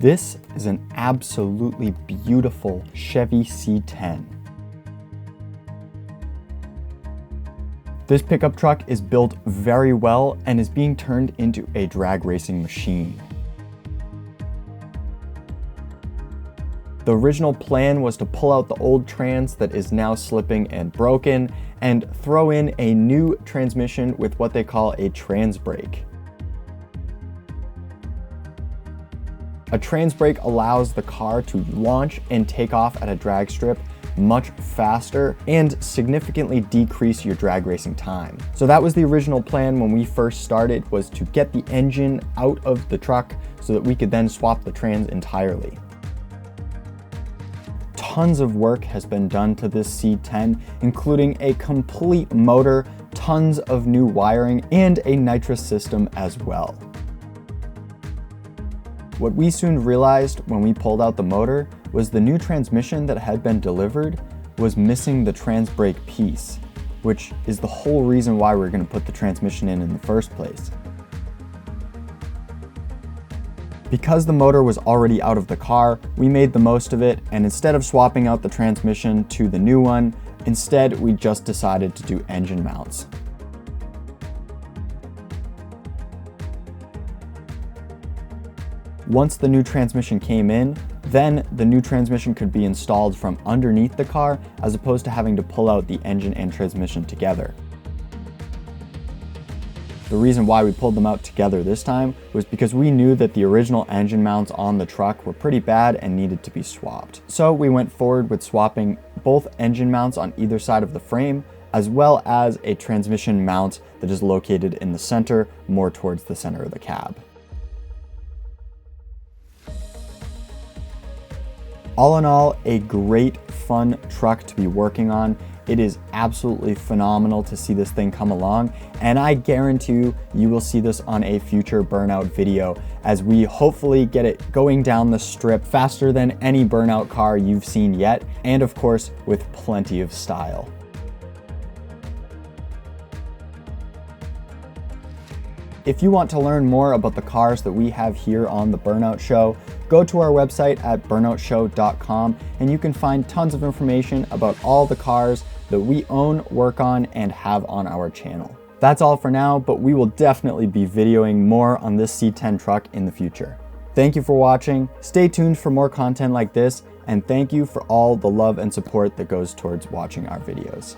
This is an absolutely beautiful Chevy C10. This pickup truck is built very well and is being turned into a drag racing machine. The original plan was to pull out the old trans that is now slipping and broken and throw in a new transmission with what they call a trans brake. A trans brake allows the car to launch and take off at a drag strip much faster and significantly decrease your drag racing time. So that was the original plan when we first started, was to get the engine out of the truck so that we could then swap the trans entirely. Tons of work has been done to this C10, including a complete motor, tons of new wiring, and a nitrous system as well. What we soon realized when we pulled out the motor was the new transmission that had been delivered was missing the trans brake piece, which is the whole reason why we're going to put the transmission in the first place. Because the motor was already out of the car, we made the most of it, and instead of swapping out the transmission to the new one, instead we just decided to do engine mounts. Once the new transmission came in, then the new transmission could be installed from underneath the car as opposed to having to pull out the engine and transmission together. The reason why we pulled them out together this time was because we knew that the original engine mounts on the truck were pretty bad and needed to be swapped. So we went forward with swapping both engine mounts on either side of the frame, as well as a transmission mount that is located in the center, more towards the center of the cab. All in all, a great, fun truck to be working on. It is absolutely phenomenal to see this thing come along, and I guarantee you will see this on a future Burnout video as we hopefully get it going down the strip faster than any Burnout car you've seen yet, and of course with plenty of style. If you want to learn more about the cars that we have here on the Burnout Show, go to our website at burnoutshow.com and you can find tons of information about all the cars that we own, work on, and have on our channel. That's all for now, but we will definitely be videoing more on this C10 truck in the future. Thank you for watching, stay tuned for more content like this, and thank you for all the love and support that goes towards watching our videos.